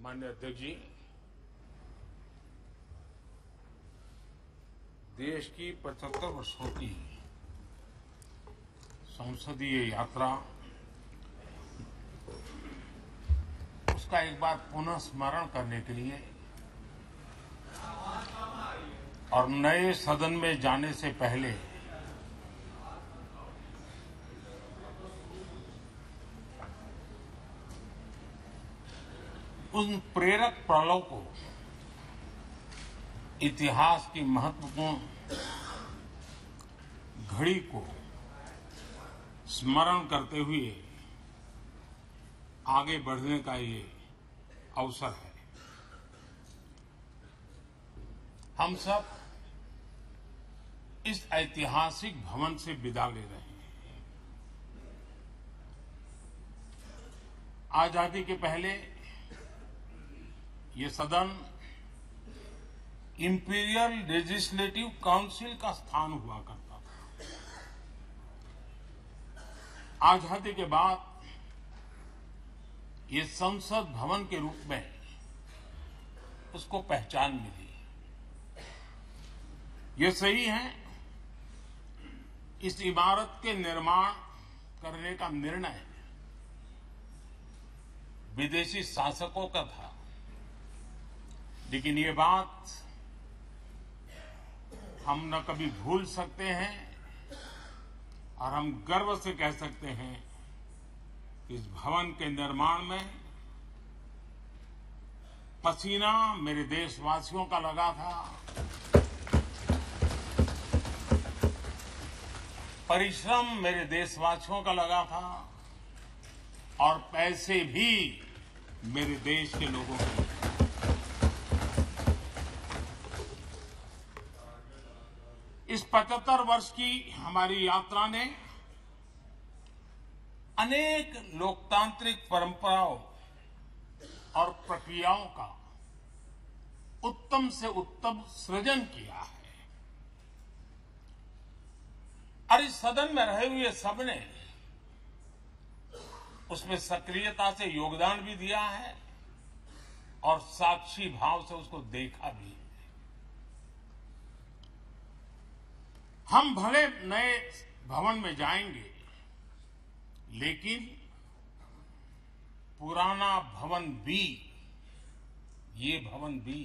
माननीय अध्यक्ष जी, देश की 75 वर्षों की संसदीय यात्रा, उसका एक बार पुनः स्मरण करने के लिए और नए सदन में जाने से पहले उन प्रेरक पलों को, इतिहास की महत्वपूर्ण घड़ी को स्मरण करते हुए आगे बढ़ने का ये अवसर है। हम सब इस ऐतिहासिक भवन से विदा ले रहे हैं। आजादी के पहले ये सदन इंपीरियल लेजिस्लेटिव काउंसिल का स्थान हुआ करता था। आजादी के बाद ये संसद भवन के रूप में उसको पहचान मिली। ये सही है, इस इमारत के निर्माण करने का निर्णय विदेशी शासकों का था, लेकिन ये बात हम न कभी भूल सकते हैं और हम गर्व से कह सकते हैं कि इस भवन के निर्माण में पसीना मेरे देशवासियों का लगा था, परिश्रम मेरे देशवासियों का लगा था और पैसे भी मेरे देश के लोगों के। इस 75 वर्ष की हमारी यात्रा ने अनेक लोकतांत्रिक परंपराओं और प्रक्रियाओं का उत्तम से उत्तम सृजन किया है और इस सदन में रहे हुए सबने उसमें सक्रियता से योगदान भी दिया है और साक्षी भाव से उसको देखा भी है। हम भले नए भवन में जाएंगे, लेकिन पुराना भवन भी, ये भवन भी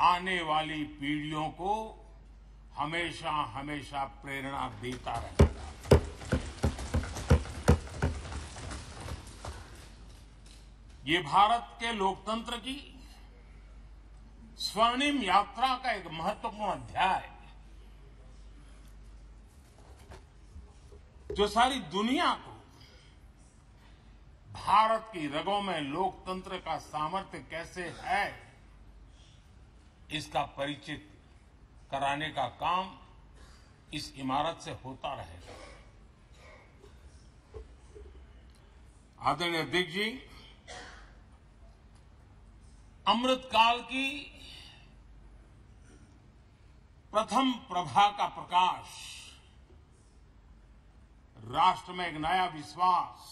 आने वाली पीढ़ियों को हमेशा हमेशा प्रेरणा देता रहेगा। ये भारत के लोकतंत्र की स्वर्णिम यात्रा का एक महत्वपूर्ण अध्याय, जो सारी दुनिया को भारत की रगों में लोकतंत्र का सामर्थ्य कैसे है, इसका परिचित कराने का काम इस इमारत से होता रहेगा। आदरणीय अध्यक्ष जी, अमृतकाल की प्रथम प्रभा का प्रकाश राष्ट्र में एक नया विश्वास,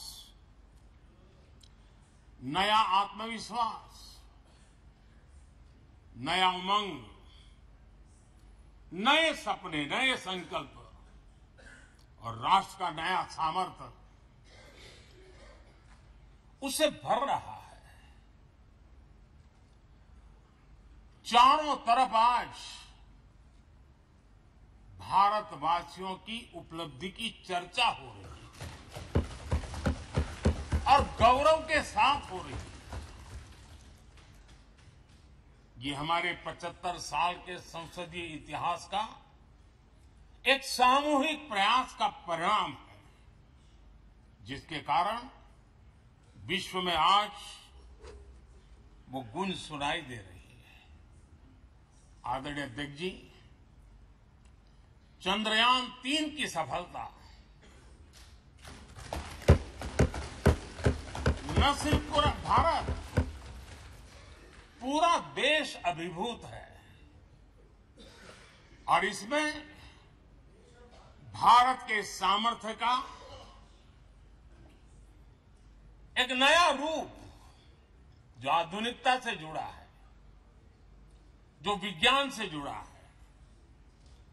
नया आत्मविश्वास, नया उमंग, नए सपने, नए संकल्प और राष्ट्र का नया सामर्थ्य उसे भर रहा है। चारों तरफ आज भारतवासियों की उपलब्धि की चर्चा हो रही है और गौरव के साथ हो रही है। ये हमारे 75 साल के संसदीय इतिहास का एक सामूहिक प्रयास का परिणाम है, जिसके कारण विश्व में आज वो गूंज सुनाई दे रही है। आदरणीय अध्यक्ष जी, चंद्रयान 3 की सफलता न सिर्फ पूरा भारत, पूरा देश अभिभूत है और इसमें भारत के सामर्थ्य का एक नया रूप जो आधुनिकता से जुड़ा है, जो विज्ञान से जुड़ा है,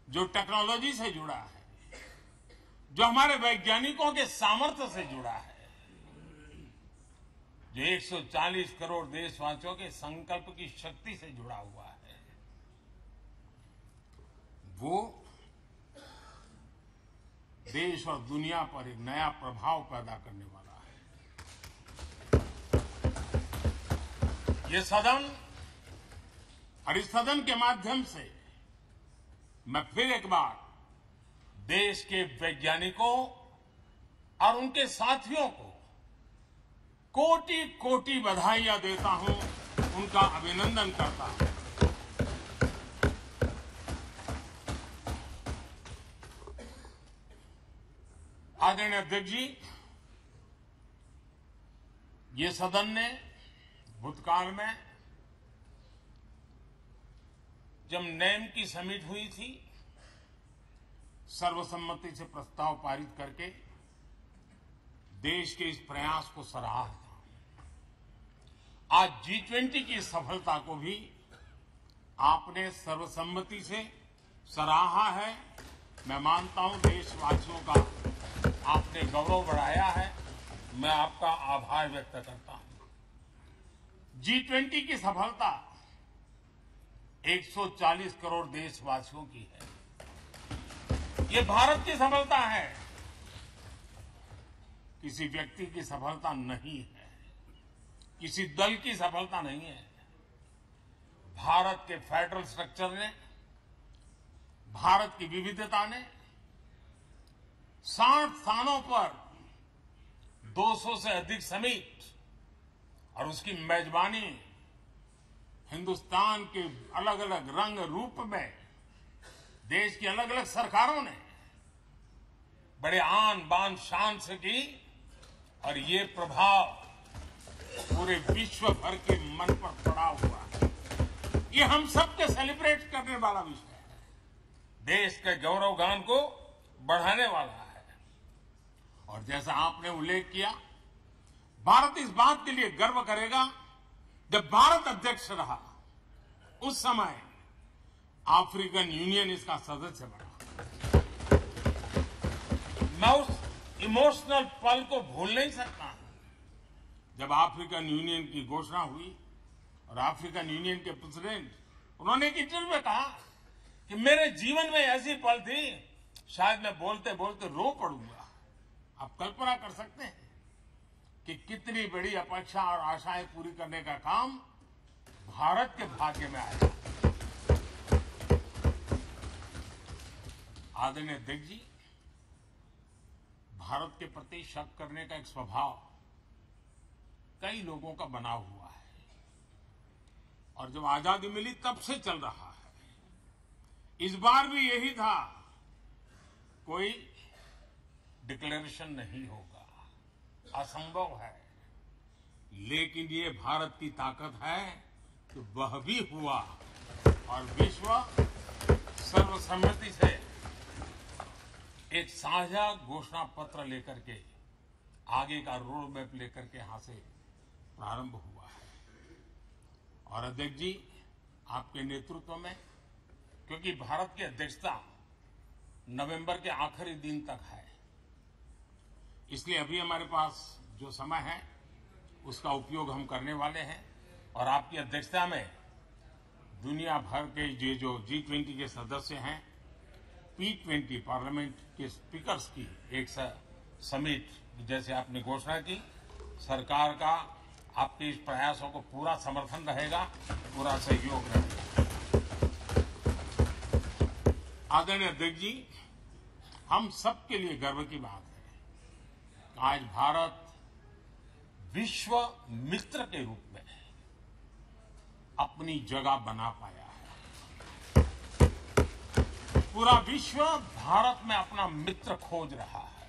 जो टेक्नोलॉजी से जुड़ा है, जो हमारे वैज्ञानिकों के सामर्थ्य से जुड़ा है, जो 140 करोड़ देशवासियों के संकल्प की शक्ति से जुड़ा हुआ है, वो देश और दुनिया पर एक नया प्रभाव पैदा करने वाला है। ये सदन और इस सदन के माध्यम से मैं फिर एक बार देश के वैज्ञानिकों और उनके साथियों को कोटि कोटि बधाइयां देता हूं, उनका अभिनंदन करता हूं। आदरणीय अध्यक्ष जी, ये सदन ने भूतकाल में जब नेम की समिट हुई थी, सर्वसम्मति से प्रस्ताव पारित करके देश के इस प्रयास को सराहा था। आज G20 की सफलता को भी आपने सर्वसम्मति से सराहा है। मैं मानता हूं देशवासियों का आपने गौरव बढ़ाया है। मैं आपका आभार व्यक्त करता हूं। G20 की सफलता 140 करोड़ देशवासियों की है। ये भारत की सफलता है, किसी व्यक्ति की सफलता नहीं है, किसी दल की सफलता नहीं है। भारत के फेडरल स्ट्रक्चर ने, भारत की विविधता ने 60 स्थानों पर 200 से अधिक समिट और उसकी मेजबानी हिंदुस्तान के अलग अलग रंग रूप में देश की अलग अलग सरकारों ने बड़े आन बान शान से की और ये प्रभाव पूरे विश्व भर के मन पर पड़ा हुआ है। ये हम सबके सेलिब्रेट करने वाला विषय है, देश के गौरवगान को बढ़ाने वाला है। और जैसा आपने उल्लेख किया, भारत इस बात के लिए गर्व करेगा, जब भारत अध्यक्ष रहा उस समय अफ्रीकन यूनियन इसका सदस्य बना। मैं उस इमोशनल पल को भूल नहीं सकता। जब अफ्रीकन यूनियन की घोषणा हुई और अफ्रीकन यूनियन के प्रेसिडेंट, उन्होंने एक इंटरव्यू में कहा कि मेरे जीवन में ऐसी पल थी, शायद मैं बोलते बोलते रो पड़ूंगा। आप कल्पना कर सकते हैं कि कितनी बड़ी अपेक्षा और आशाएं पूरी करने का काम भारत के भाग्य में आया। आदरणीय अध्यक्ष जी, भारत के प्रति शक करने का एक स्वभाव कई लोगों का बना हुआ है और जब आजादी मिली तब से चल रहा है। इस बार भी यही था, कोई डिक्लेरेशन नहीं होगा, असंभव है। लेकिन ये भारत की ताकत है कि वह भी हुआ और विश्व सर्वसम्मति से एक साझा घोषणा पत्र लेकर के आगे का रोड मैप लेकर के यहां से प्रारंभ हुआ है। और अध्यक्ष जी, आपके नेतृत्व में, क्योंकि भारत की अध्यक्षता नवंबर के आखिरी दिन तक है, इसलिए अभी हमारे पास जो समय है उसका उपयोग हम करने वाले हैं। और आपकी अध्यक्षता में दुनिया भर के ये जो G20 के सदस्य हैं, P20 पार्लियामेंट के स्पीकर्स की एक समिट जैसे आपने घोषणा की, सरकार का आपके इस प्रयासों को पूरा समर्थन रहेगा, पूरा सहयोग रहेगा। आदरणीय अध्यक्ष जी, हम सबके लिए गर्व की बात है कि आज भारत विश्व मित्र के रूप में अपनी जगह बना पाया है। पूरा विश्व भारत में अपना मित्र खोज रहा है,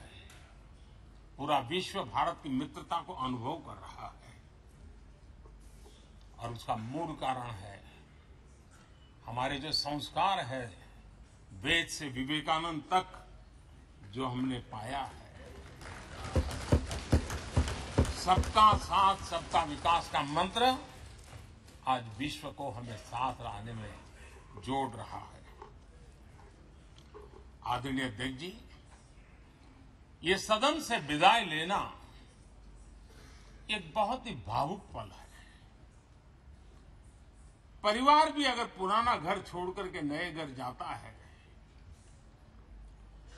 पूरा विश्व भारत की मित्रता को अनुभव कर रहा है। और उसका मूल कारण है हमारे जो संस्कार है, वेद से विवेकानंद तक जो हमने पाया है। सबका साथ सबका विकास का मंत्र आज विश्व को हमें साथ लाने में जोड़ रहा है। आदरणीय अध्यक्ष जी, ये सदन से विदाई लेना एक बहुत ही भावुक पल है। परिवार भी अगर पुराना घर छोड़कर के नए घर जाता है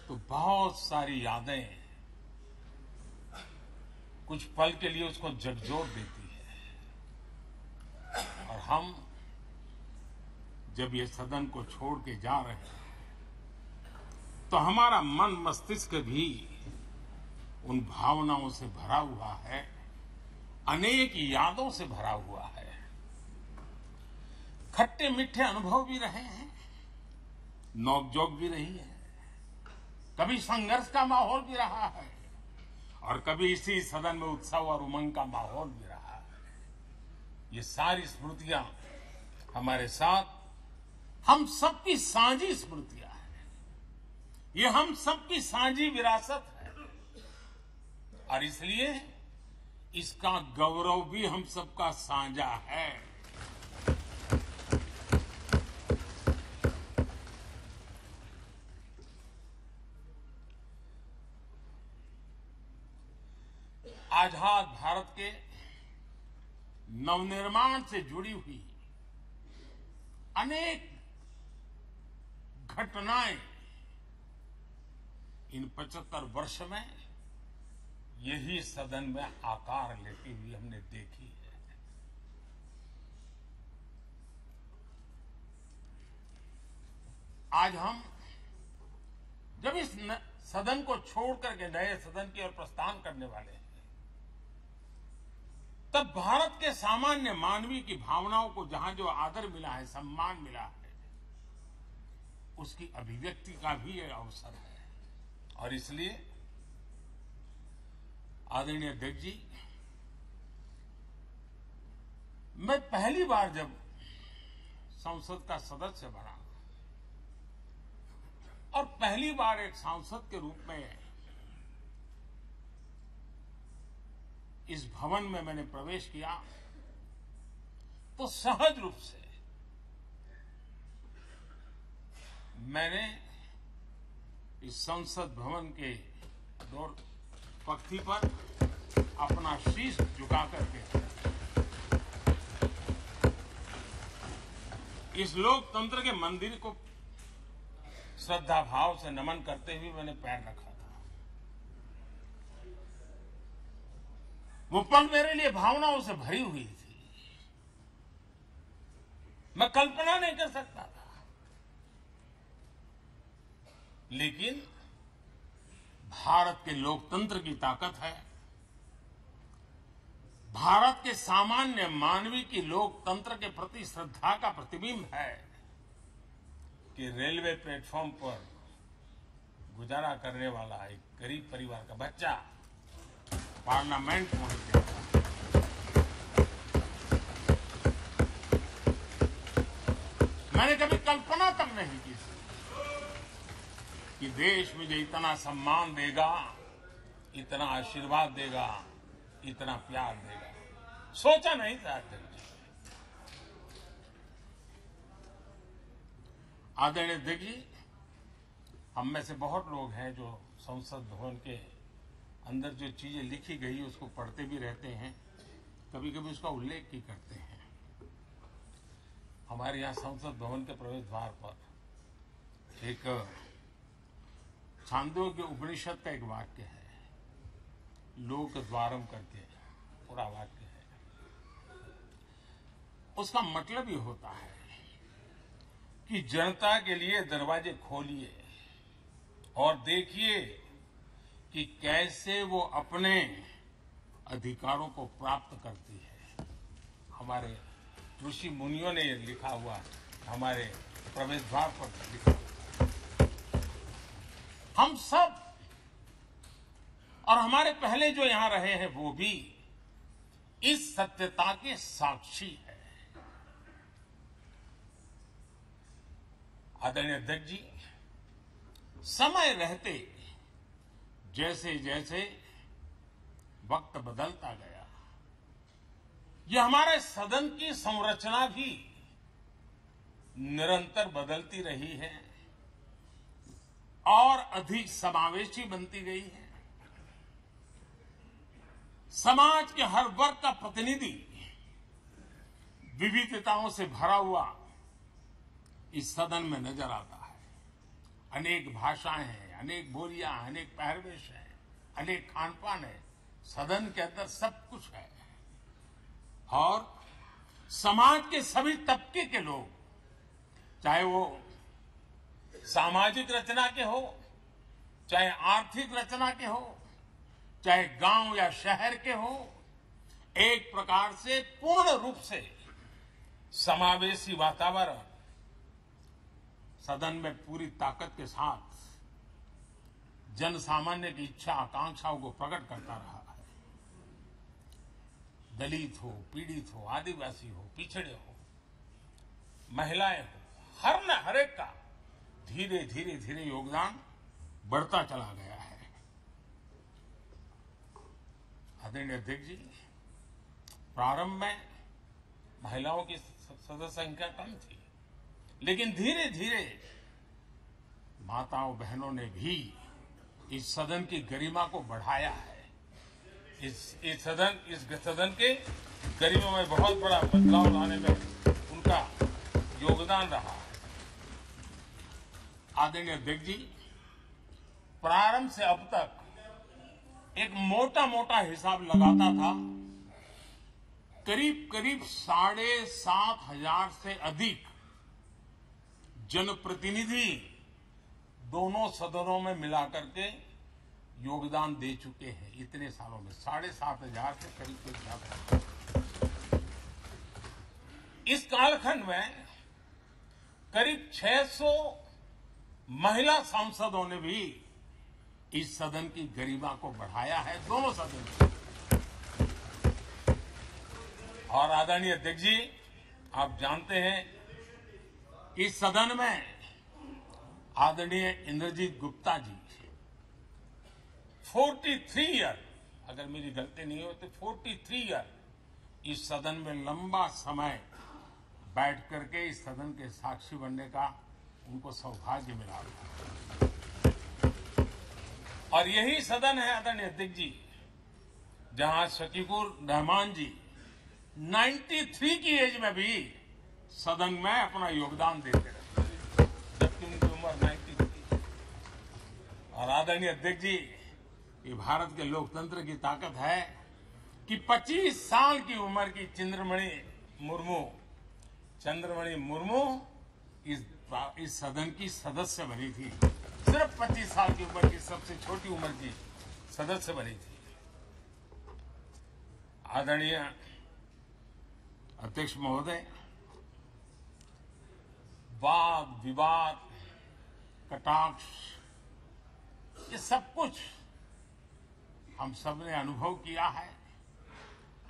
तो बहुत सारी यादें कुछ पल के लिए उसको झकझोर देती है। और हम जब ये सदन को छोड़ के जा रहे हैं तो हमारा मन मस्तिष्क भी उन भावनाओं से भरा हुआ है, अनेक यादों से भरा हुआ है। खट्टे मीठे अनुभव भी रहे हैं, नोकझोंक भी रही है, कभी संघर्ष का माहौल भी रहा है और कभी इसी सदन में उत्सव और उमंग का माहौल भी रहा है। ये सारी स्मृतियां हमारे साथ हम सबकी साझी स्मृतियां हैं, ये हम सबकी साझी विरासत है और इसलिए इसका गौरव भी हम सबका साझा है। आजाद भारत के नवनिर्माण से जुड़ी हुई अनेक घटनाएं इन 75 वर्ष में यही सदन में आकार लेती हुई हमने देखी है। आज हम जब इस सदन को छोड़ करके नए सदन की ओर प्रस्थान करने वाले हैं तब भारत के सामान्य मानवीय की भावनाओं को जहां जो आदर मिला है, सम्मान मिला है, उसकी अभिव्यक्ति का भी यह अवसर है। और इसलिए आदरणीय अध्यक्ष जी, मैं पहली बार जब संसद का सदस्य बना और पहली बार एक सांसद के रूप में इस भवन में मैंने प्रवेश किया तो सहज रूप से मैंने इस संसद भवन के दौर पक्ति पर अपना शीश झुका करके इस लोकतंत्र के मंदिर को श्रद्धा भाव से नमन करते हुए मैंने पैर रखा था। वो पल मेरे लिए भावनाओं से भरी हुई थी, मैं कल्पना नहीं कर सकता था। लेकिन भारत के लोकतंत्र की ताकत है, भारत के सामान्य मानवीय की लोकतंत्र के प्रति श्रद्धा का प्रतिबिंब है कि रेलवे प्लेटफॉर्म पर गुजारा करने वाला एक गरीब परिवार का बच्चा पार्लियामेंट पहुंच गया। मैंने कभी कल्पना तक नहीं की कि देश मुझे इतना सम्मान देगा, इतना आशीर्वाद देगा, इतना प्यार देगा। सोचा नहीं था अध्यक्ष जी। आदरणीय अध्यक्ष जी, हम में से बहुत लोग हैं जो संसद भवन के अंदर जो चीजें लिखी गई उसको पढ़ते भी रहते हैं, कभी कभी उसका उल्लेख भी करते हैं। हमारे यहाँ संसद भवन के प्रवेश द्वार पर एक छांदोग्य उपनिषद का एक वाक्य है, लोक द्वारम करके पूरा वाक्य है। उसका मतलब ये होता है कि जनता के लिए दरवाजे खोलिए और देखिए कि कैसे वो अपने अधिकारों को प्राप्त करती है। हमारे ऋषि मुनियों ने ये लिखा हुआ है, हमारे प्रवेश द्वार पर लिखा हुआ। हम सब और हमारे पहले जो यहां रहे हैं वो भी इस सत्यता के साक्षी है। आदरणीय अध्यक्ष जी, समय रहते जैसे जैसे वक्त बदलता गया, ये हमारे सदन की संरचना भी निरंतर बदलती रही है और अधिक समावेशी बनती गई है। समाज के हर वर्ग का प्रतिनिधि विविधताओं से भरा हुआ इस सदन में नजर आता है। अनेक भाषाएं हैं, अनेक बोलियां, अनेक पहरवेश है, अनेक खानपान है। सदन के अंदर सब कुछ है और समाज के सभी तबके के लोग, चाहे वो सामाजिक रचना के हो, चाहे आर्थिक रचना के हो, चाहे गांव या शहर के हो, एक प्रकार से पूर्ण रूप से समावेशी वातावरण सदन में पूरी ताकत के साथ जन सामान्य की इच्छा आकांक्षाओं को प्रकट करता रहा है। दलित हो, पीड़ित हो, आदिवासी हो, पिछड़े हो, महिलाएं हो, हर एक का धीरे धीरे धीरे योगदान बढ़ता चला गया है। आदरणीय अध्यक्ष जी, प्रारंभ में महिलाओं की सदस्य संख्या कम थी, लेकिन धीरे धीरे माताओं बहनों ने भी इस सदन की गरिमा को बढ़ाया है। इस सदन के गरिमा में बहुत बड़ा बदलाव लाने में उनका योगदान रहा है। आदरणीय अध्यक्ष जी, प्रारंभ से अब तक एक मोटा हिसाब लगाता था, करीब 7,500 से अधिक जनप्रतिनिधि दोनों सदनों में मिलाकर के योगदान दे चुके हैं। इतने सालों में 7,500 से करीब ज्यादा। इस कालखंड में करीब 600 महिला सांसदों ने भी इस सदन की गरिमा को बढ़ाया है, दोनों सदन में। और आदरणीय अध्यक्ष जी, आप जानते हैं इस सदन में आदरणीय इंद्रजीत गुप्ता जी 43 ईयर, अगर मेरी गलती नहीं हो तो 43 ईयर इस सदन में लंबा समय बैठ करके इस सदन के साक्षी बनने का उनको सौभाग्य मिला। और यही सदन है आदरणीय अध्यक्ष जी जहां शकीकुर रहमान जी 93 की एज में भी सदन में अपना योगदान देते रहे, जबकि उनकी उम्र 93। और आदरणीय अध्यक्ष जी, ये भारत के लोकतंत्र की ताकत है कि 25 साल की उम्र की चंद्रमणि मुर्मू इस सदन की सदस्य बनी थी। सिर्फ 25 साल की उम्र की सबसे छोटी उम्र की सदस्य बनी थी। आदरणीय अध्यक्ष महोदय, वाद विवाद, कटाक्ष, ये सब कुछ हम सबने अनुभव किया है,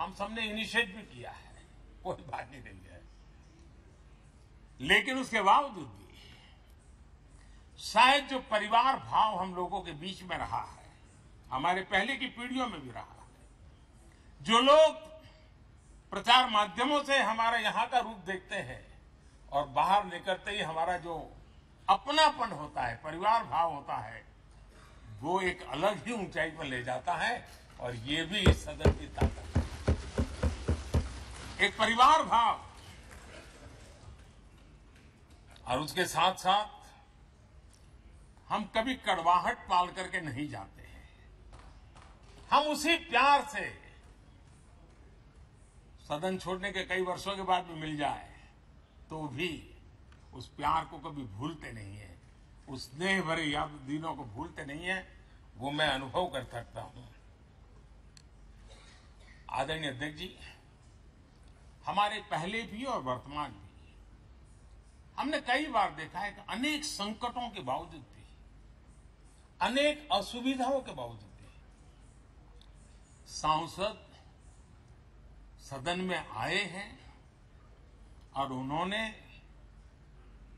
हम सबने इनिशिएट भी किया है, कोई बात नहीं है। लेकिन उसके बावजूद भी शायद जो परिवार भाव हम लोगों के बीच में रहा है, हमारे पहले की पीढ़ियों में भी रहा है, जो लोग प्रचार माध्यमों से हमारे यहां का रूप देखते हैं और बाहर निकलते ही हमारा जो अपनापन होता है, परिवार भाव होता है, वो एक अलग ही ऊंचाई पर ले जाता है। और ये भी इस सदन की ताकत है, एक परिवार भाव। और उसके साथ साथ हम कभी कड़वाहट पाल करके नहीं जाते हैं। हम उसी प्यार से सदन छोड़ने के कई वर्षों के बाद भी मिल जाए तो भी उस प्यार को कभी भूलते नहीं है, उस स्नेह भरे याद दिनों को भूलते नहीं है। वो मैं अनुभव कर सकता हूं। आदरणीय अध्यक्ष जी, हमारे पहले भी और वर्तमान भी हमने कई बार देखा है कि अनेक संकटों के बावजूद भी, अनेक असुविधाओं के बावजूद भी सांसद सदन में आए हैं और उन्होंने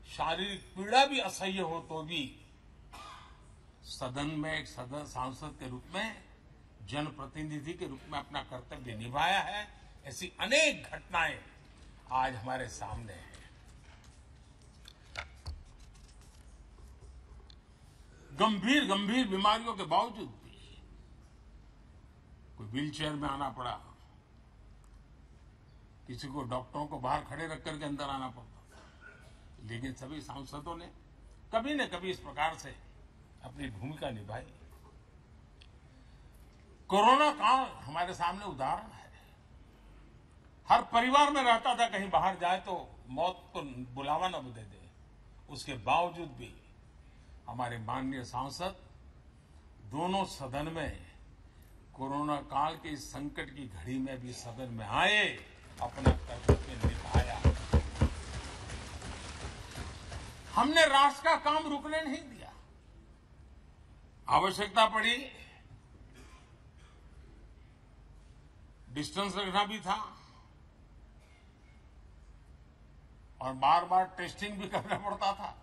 शारीरिक पीड़ा भी असह्य हो तो भी सदन में एक सांसद के रूप में, जनप्रतिनिधि के रूप में अपना कर्तव्य निभाया है। ऐसी अनेक घटनाएं आज हमारे सामने हैं। गंभीर गंभीर बीमारियों के बावजूद भी कोई व्हीलचेयर में आना पड़ा, किसी को डॉक्टरों को बाहर खड़े रख करके अंदर आना पड़ता, लेकिन सभी सांसदों ने कभी न कभी इस प्रकार से अपनी भूमिका निभाई। कोरोना काल हमारे सामने उदाहरण है। हर परिवार में रहता था कहीं बाहर जाए तो मौत को बुलावा न दे दे, उसके बावजूद भी हमारे माननीय सांसद दोनों सदन में कोरोना काल के इस संकट की घड़ी में भी सदन में आए, अपना कर्तव्य निभाया। हमने राष्ट्र का काम रुकने नहीं दिया। आवश्यकता पड़ी, डिस्टेंस रखना भी था और बार बार टेस्टिंग भी करना पड़ता था।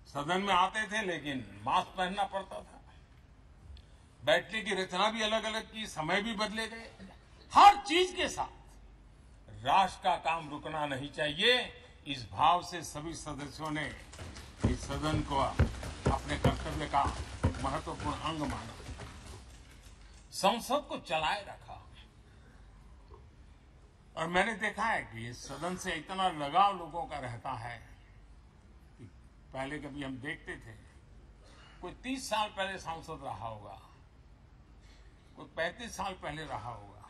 सदन में आते थे लेकिन मास्क पहनना पड़ता था। बैठने की रचना भी अलग अलग की, समय भी बदले गए। हर चीज के साथ राष्ट्र का काम रुकना नहीं चाहिए, इस भाव से सभी सदस्यों ने इस सदन को अपने कर्तव्य का महत्वपूर्ण अंग माना, संसद को चलाए रखा। और मैंने देखा है कि इस सदन से इतना लगाव लोगों का रहता है कि पहले कभी हम देखते थे कोई 30 साल पहले सांसद रहा होगा, कोई 35 साल पहले रहा होगा,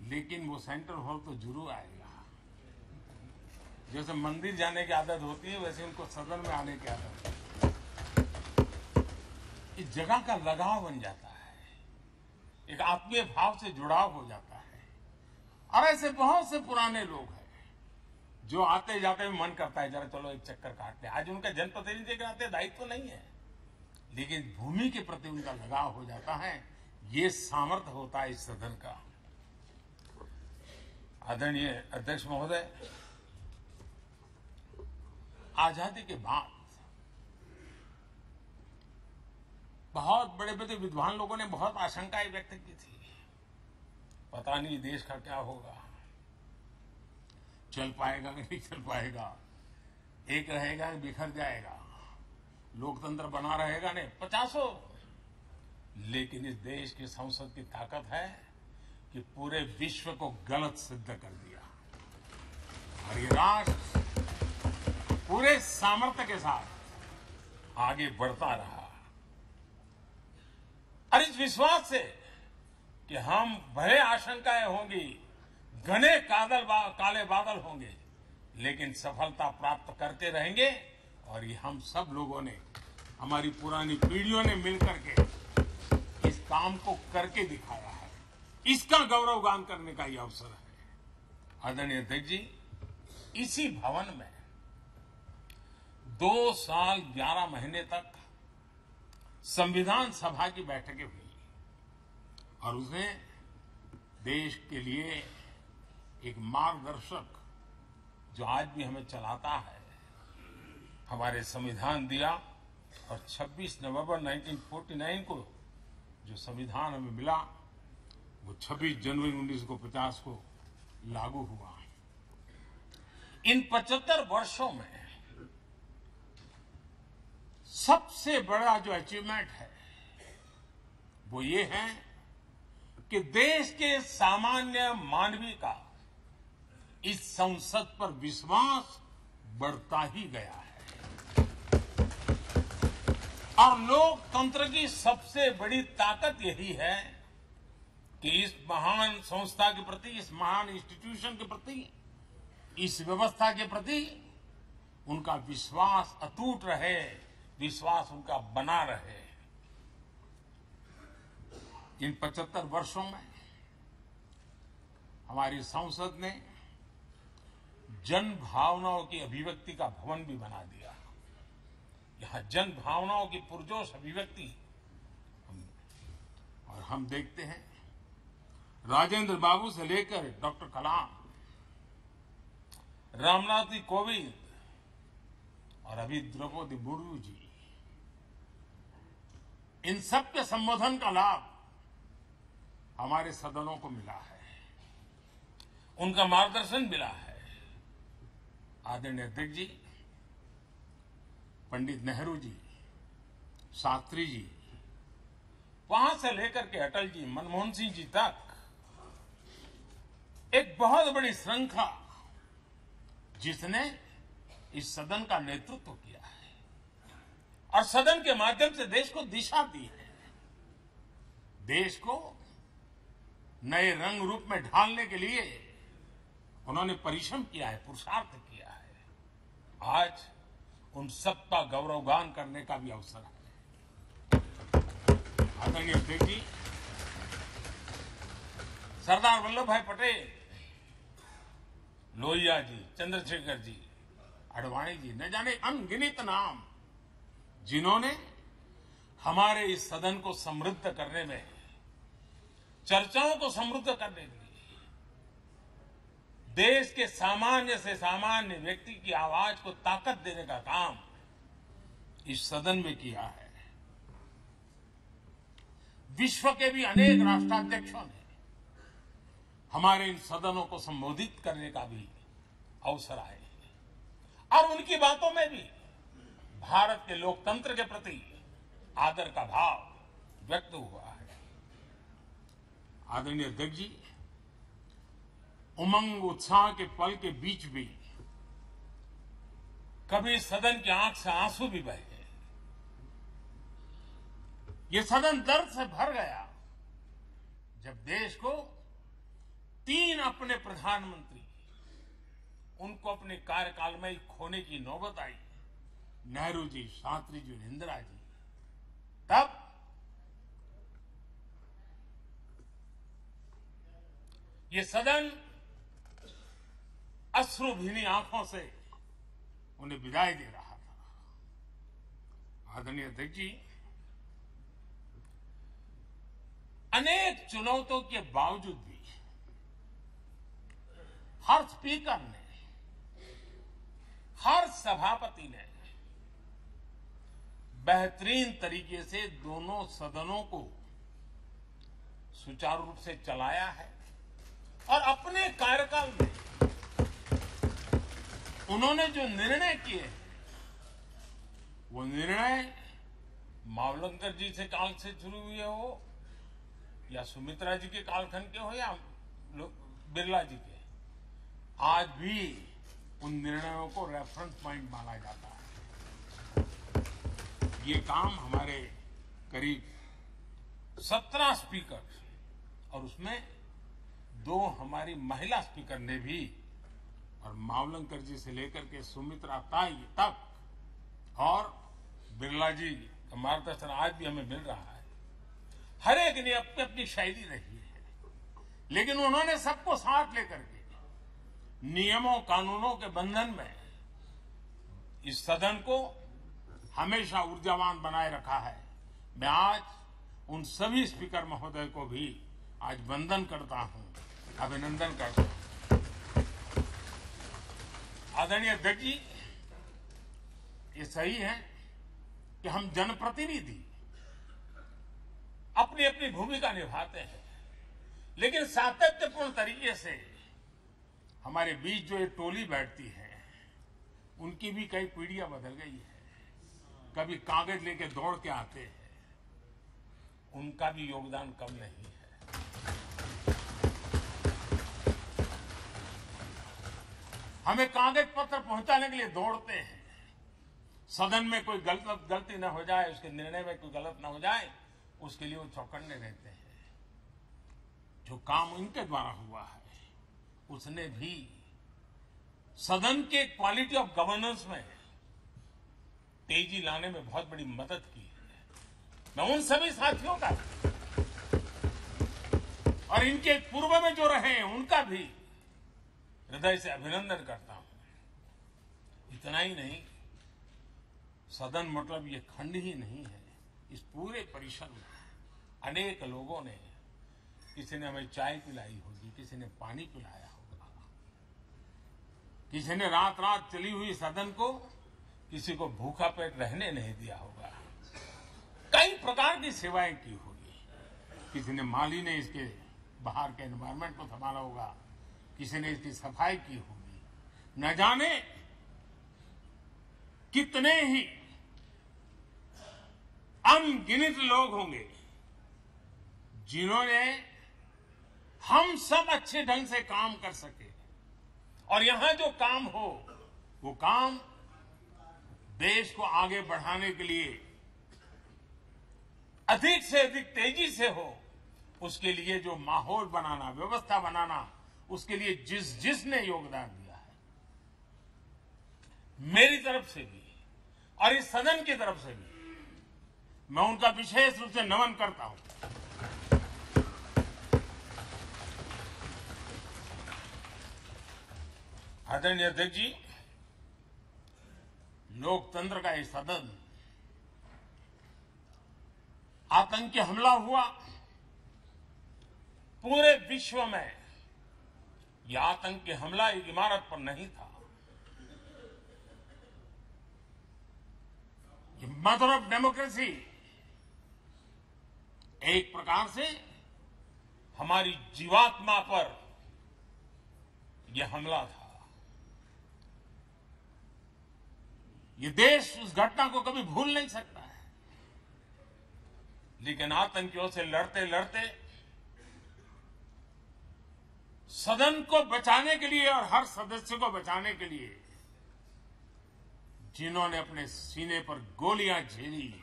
लेकिन वो सेंट्रल हॉल तो जरूर आएगा। जैसे मंदिर जाने की आदत होती है वैसे उनको सदन में आने की आदत है। इस जगह का लगाव बन जाता है, एक आत्मीय भाव से जुड़ाव हो जाता है। और ऐसे बहुत से पुराने लोग हैं जो आते जाते भी मन करता है जरा चलो एक चक्कर काटते। आज उनका जनप्रतिनिधि के नाते दायित्व नहीं है, लेकिन भूमि के प्रति उनका लगाव हो जाता है। ये सामर्थ्य होता है इस सदन का। आदरणीय अध्यक्ष महोदय, आजादी के बाद बहुत बड़े बड़े विद्वान लोगों ने बहुत आशंकाएं व्यक्त की थी। पता नहीं देश का क्या होगा, चल पाएगा कि नहीं चल पाएगा, एक रहेगा कि बिखर जाएगा, लोकतंत्र बना रहेगा नहीं, 50। लेकिन इस देश की संसद की ताकत है कि पूरे विश्व को गलत सिद्ध कर दिया और ये राष्ट्र पूरे सामर्थ्य के साथ आगे बढ़ता रहा। और इस विश्वास से कि हम भले आशंकाएं होंगी, घने काले बादल होंगे, लेकिन सफलता प्राप्त करते रहेंगे। और ये हम सब लोगों ने, हमारी पुरानी पीढ़ियों ने मिलकर के इस काम को करके दिखाया है। इसका गौरवगान करने का ये अवसर है। आदरणीय अध्यक्ष जी, इसी भवन में 2 साल 11 महीने तक संविधान सभा की बैठकें हुई और उसने देश के लिए एक मार्गदर्शक जो आज भी हमें चलाता है, हमारे संविधान दिया। और 26 नवंबर 1949 को जो संविधान हमें मिला वो 26 जनवरी 1950 को लागू हुआ। इन 75 वर्षों में सबसे बड़ा जो अचीवमेंट है वो ये है कि देश के सामान्य मानवी का इस संसद पर विश्वास बढ़ता ही गया है। और लोकतंत्र की सबसे बड़ी ताकत यही है कि इस महान संस्था के प्रति, इस महान इंस्टीट्यूशन के प्रति, इस व्यवस्था के प्रति उनका विश्वास अटूट रहे, विश्वास उनका बना रहे। इन 75 वर्षों में हमारी संसद ने जन भावनाओं की अभिव्यक्ति का भवन भी बना दिया। यहां जन भावनाओं की पुरजोश अभिव्यक्ति और हम देखते हैं राजेंद्र बाबू से लेकर डॉक्टर कलाम, रामनाथ जी कोविंद और अभी द्रौपदी मुर्मू जी, इन सब के संबोधन का लाभ हमारे सदनों को मिला है, उनका मार्गदर्शन मिला है। आदरणीय अध्यक्ष जी, पंडित नेहरू जी, शास्त्री जी, वहां से लेकर के अटल जी, मनमोहन सिंह जी तक एक बहुत बड़ी श्रृंखला जिसने इस सदन का नेतृत्व किया है और सदन के माध्यम से देश को दिशा दी है, देश को नए रंग रूप में ढालने के लिए उन्होंने परिश्रम किया है, पुरुषार्थ किया है। आज उन सबका गौरवगान करने का भी अवसर है। आदरणीय अध्यक्ष जी, सरदार वल्लभ भाई पटेल, लोहिया जी, चंद्रशेखर जी, आडवाणी जी, न जाने अनगिनत नाम, जिन्होंने हमारे इस सदन को समृद्ध करने में, चर्चाओं को समृद्ध करने के लिए, देश के सामान्य से सामान्य व्यक्ति की आवाज को ताकत देने का काम इस सदन में किया है। विश्व के भी अनेक राष्ट्राध्यक्षों ने हमारे इन सदनों को संबोधित करने का भी अवसर आए और उनकी बातों में भी भारत के लोकतंत्र के प्रति आदर का भाव व्यक्त हुआ है। आदरणीय अध्यक्ष जी, उमंग उत्साह के पल के बीच भी कभी सदन की आंख से आंसू भी बहे। ये सदन दर्द से भर गया जब देश को 3 अपने प्रधानमंत्री उनको अपने कार्यकाल में ही खोने की नौबत आई, नेहरू जी, शास्त्री जी, इंदिरा जी। तब ये सदन अश्रु भीनी आंखों से उन्हें विदाई दे रहा था। आदरणीय अध्यक्ष जी, अनेक चुनौतियों के बावजूद भी हर स्पीकर ने, हर सभापति ने बेहतरीन तरीके से दोनों सदनों को सुचारू रूप से चलाया है और अपने कार्यकाल में उन्होंने जो निर्णय किए, वो निर्णय मावलंकर जी से काल से शुरू हुए हो या सुमित्रा जी के कालखंड के हो या बिरला जी के, आज भी उन निर्णयों को रेफरेंस पॉइंट माना जाता है। ये काम हमारे करीब 17 स्पीकर और उसमें 2 हमारी महिला स्पीकर ने भी, और मावलंकर जी से लेकर के सुमित्रा ताई तक और बिरला जी का मार्गदर्शन आज भी हमें मिल रहा है। हर एक ने अपनी अपनी शैली रही है, लेकिन उन्होंने सबको साथ लेकर के नियमों कानूनों के बंधन में इस सदन को हमेशा ऊर्जावान बनाए रखा है। मैं आज उन सभी स्पीकर महोदय को भी आज वंदन करता हूं, अभिनंदन करता हूं। आदरणीय अध्यक्ष जी, ये सही है कि हम जनप्रतिनिधि अपनी अपनी भूमिका निभाते हैं, लेकिन सातत्यपूर्ण तरीके से हमारे बीच जो ये टोली बैठती है, उनकी भी कई पीढ़ियां बदल गई है। कभी कागज लेके दौड़ के आते हैं, उनका भी योगदान कम नहीं है। हमें कागज पत्र पहुंचाने के लिए दौड़ते हैं, सदन में कोई गलती न हो जाए, उसके निर्णय में कोई गलत न हो जाए, उसके लिए वो चौकन्ने रहते हैं। जो काम उनके द्वारा हुआ है, उसने भी सदन के क्वालिटी ऑफ गवर्नेंस में तेजी लाने में बहुत बड़ी मदद की है। मैं उन सभी साथियों का और इनके पूर्व में जो रहे हैं उनका भी हृदय से अभिनंदन करता हूं। इतना ही नहीं, सदन मतलब ये खंड ही नहीं है, इस पूरे परिसर में अनेक लोगों ने, किसी ने हमें चाय पिलाई होगी, किसी ने पानी पिलाया होगा, किसी ने रात रात चली हुई सदन को किसी को भूखा पेट रहने नहीं दिया होगा, कई प्रकार की सेवाएं की होगी। किसी ने माली ने इसके बाहर के एनवायरनमेंट को संभाला होगा, किसी ने इसकी सफाई की होगी। न जाने कितने ही अनगिनत लोग होंगे जिन्होंने हम सब अच्छे ढंग से काम कर सके, और यहां जो काम हो वो काम देश को आगे बढ़ाने के लिए अधिक से अधिक तेजी से हो, उसके लिए जो माहौल बनाना, व्यवस्था बनाना, उसके लिए जिसने योगदान दिया है, मेरी तरफ से भी और इस सदन की तरफ से भी मैं उनका विशेष रूप से नमन करता हूं। आदरणीय अध्यक्ष जी, लोकतंत्र का ये सदन, आतंकी हमला हुआ, पूरे विश्व में यह आतंकी हमला एक इमारत पर नहीं था, ये मदर ऑफ डेमोक्रेसी एक प्रकार से हमारी जीवात्मा पर यह हमला था। ये देश उस घटना को कभी भूल नहीं सकता है, लेकिन आतंकियों से लड़ते लड़ते सदन को बचाने के लिए और हर सदस्य को बचाने के लिए जिन्होंने अपने सीने पर गोलियां झेली,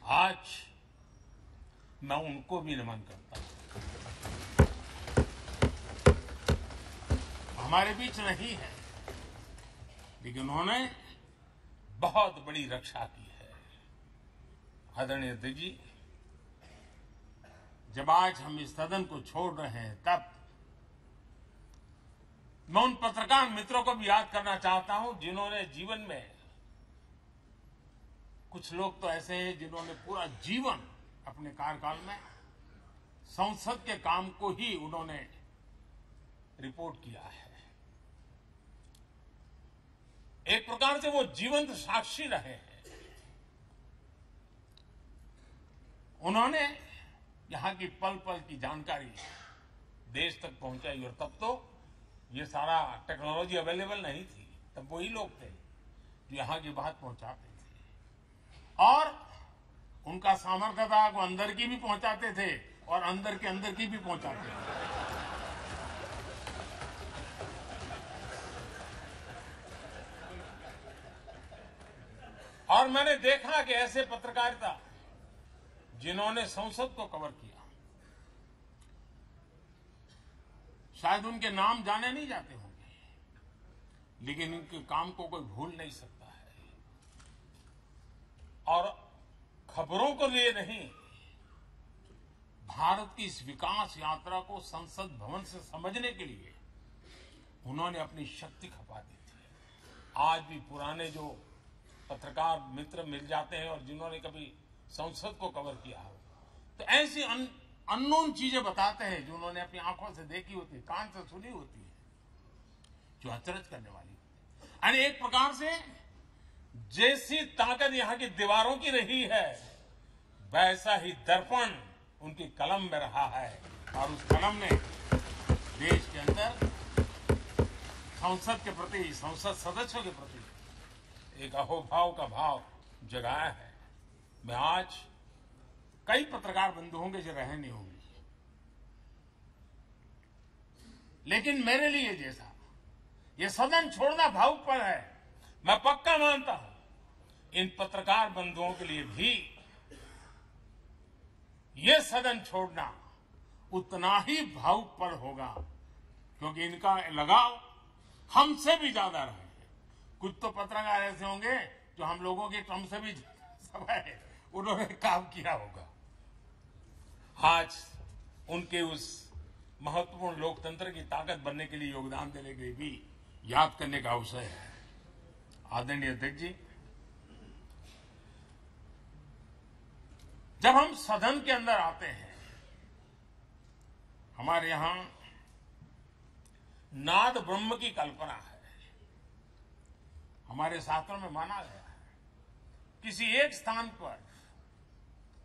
आज मैं उनको भी नमन करता हूं। हमारे बीच नहीं है, लेकिन उन्होंने बहुत बड़ी रक्षा की है। आदरणीय अध्यक्ष जी, जब आज हम इस सदन को छोड़ रहे हैं, तब मैं उन पत्रकार मित्रों को भी याद करना चाहता हूं जिन्होंने जीवन में, कुछ लोग तो ऐसे हैं जिन्होंने पूरा जीवन अपने कार्यकाल में संसद के काम को ही उन्होंने रिपोर्ट किया है। एक प्रकार से वो जीवंत साक्षी रहे हैं। उन्होंने यहां की पल पल की जानकारी देश तक पहुंचाई, और तब तो ये सारा टेक्नोलॉजी अवेलेबल नहीं थी। तब वही लोग थे जो यहां की बात पहुंचाते थे, और उनका सामर्थ्य था वो अंदर की भी पहुंचाते थे और अंदर के अंदर की भी पहुंचाते थे। और मैंने देखा कि ऐसे पत्रकारिता जिन्होंने संसद को कवर किया, शायद उनके नाम जाने नहीं जाते होंगे, लेकिन उनके काम को कोई भूल नहीं सकता है। और खबरों को लिए नहीं, भारत की इस विकास यात्रा को संसद भवन से समझने के लिए उन्होंने अपनी शक्ति खपा दी थी। आज भी पुराने जो पत्रकार मित्र मिल जाते हैं और जिन्होंने कभी संसद को कवर किया हो, तो ऐसी अननोन चीजें बताते हैं जो उन्होंने अपनी आंखों से देखी होती है, कान से सुनी होती है, जो अचरज करने वाली होती है। यानी एक प्रकार से जैसी ताकत यहां की दीवारों की रही है, वैसा ही दर्पण उनकी कलम में रहा है, और उस कलम ने देश के अंदर संसद के प्रति, संसद सदस्यों के प्रति एक अहोभाव का भाव जगाया है। मैं आज कई पत्रकार बंधु होंगे जो रहे नहीं होंगे, लेकिन मेरे लिए जैसा ये सदन छोड़ना भावुकपन है, मैं पक्का मानता हूं इन पत्रकार बंधुओं के लिए भी ये सदन छोड़ना उतना ही भावुकपन होगा, क्योंकि इनका लगाव हमसे भी ज्यादा रहे। कुछ तो पत्रकार ऐसे होंगे जो हम लोगों के कम से भी समय उन्होंने काम किया होगा। आज उनके उस महत्वपूर्ण लोकतंत्र की ताकत बनने के लिए, योगदान देने के लिए भी याद करने का अवसर है। आदरणीय अध्यक्ष जी, जब हम सदन के अंदर आते हैं, हमारे यहां नाद ब्रह्म की कल्पना है। हमारे शास्त्रों में माना गया है किसी एक स्थान पर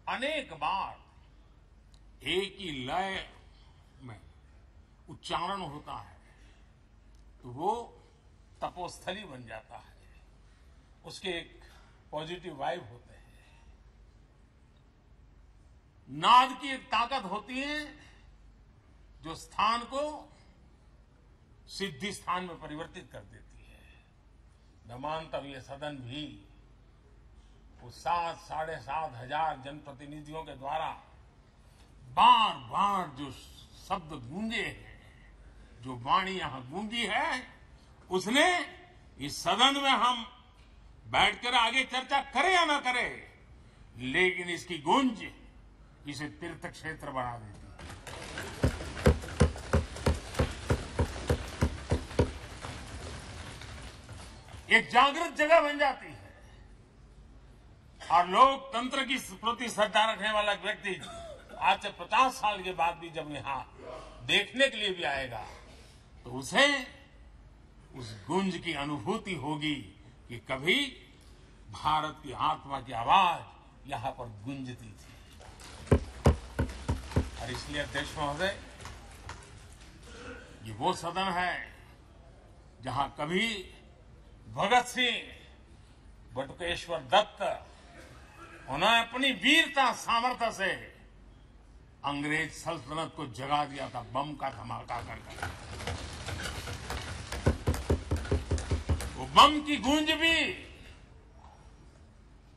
अनेक बार एक ही लय में उच्चारण होता है तो वो तपोस्थली बन जाता है, उसके एक पॉजिटिव वाइब होते हैं। नाद की एक ताकत होती है जो स्थान को सिद्धि स्थान में परिवर्तित कर देती है। मैं मानता हूं ये सदन भी उस 7,500 हजार जनप्रतिनिधियों के द्वारा बार बार जो शब्द गूंजे हैं, जो वाणी यहां गूंजी है, उसने इस सदन में हम बैठकर आगे चर्चा करें या ना करें, लेकिन इसकी गूंज इसे तीर्थ क्षेत्र बना देती है। एक जागृत जगह बन जाती है और लोकतंत्र की प्रति श्रद्धा रखने वाला व्यक्ति आज से 50 साल के बाद भी जब यहां देखने के लिए भी आएगा तो उसे उस गूंज की अनुभूति होगी कि कभी भारत की आत्मा की आवाज यहां पर गूंजती थी। और इसलिए अध्यक्ष महोदय, ये वो सदन है जहां कभी भगत सिंह, बटुकेश्वर दत्त, उन्होंने अपनी वीरता सामर्थ्य से अंग्रेज सल्तनत को जगा दिया था बम का धमाका करके। वो बम की गूंज भी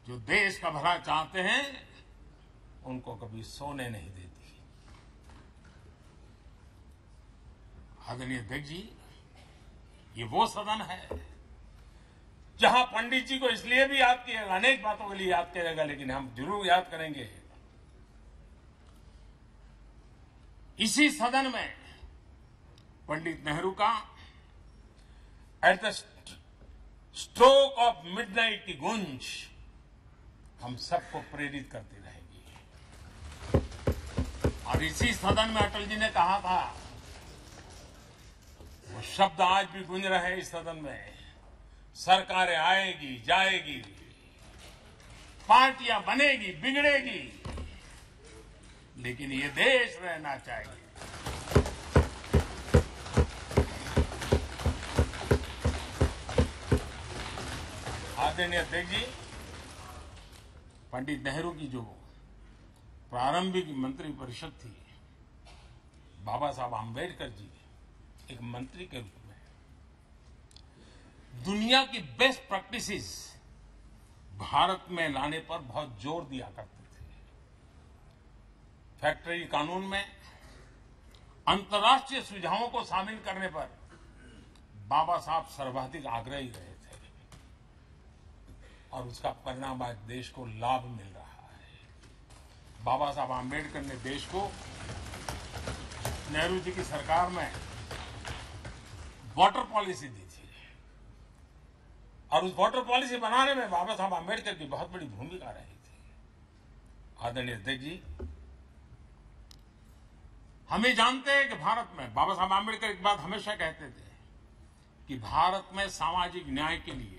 जो देश का भला चाहते हैं उनको कभी सोने नहीं देती। आदरणीय अध्यक्ष जी, ये वो सदन है जहां पंडित जी को इसलिए भी याद किएगा, अनेक बातों के लिए याद करेगा, लेकिन हम जरूर याद करेंगे इसी सदन में पंडित नेहरू का at the stroke of midnight की गूंज हम सबको प्रेरित करती रहेगी। और इसी सदन में अटल जी ने कहा था, वो शब्द आज भी गूंज रहे हैं इस सदन में, सरकारें आएगी जाएगी, पार्टियां बनेगी बिगड़ेगी, लेकिन ये देश रहना चाहिए। आदरणीय अध्यक्ष जी, पंडित नेहरू की जो प्रारंभिक मंत्री परिषद थी, बाबा साहब आम्बेडकर जी एक मंत्री के रूप में दुनिया की बेस्ट प्रैक्टिसेस भारत में लाने पर बहुत जोर दिया करते थे। फैक्ट्री कानून में अंतर्राष्ट्रीय सुझावों को शामिल करने पर बाबा साहब सर्वाधिक आग्रही रहे थे और उसका परिणाम आज देश को लाभ मिल रहा है। बाबा साहब आम्बेडकर ने देश को नेहरू जी की सरकार में वाटर पॉलिसी दी थी और उस वाटर पॉलिसी बनाने में बाबा साहब आम्बेडकर की बहुत बड़ी भूमिका रही थी। आदरणीय अध्यक्ष जी, हम ये जानते हैं कि भारत में बाबा साहब आम्बेडकर एक बात हमेशा कहते थे कि भारत में सामाजिक न्याय के लिए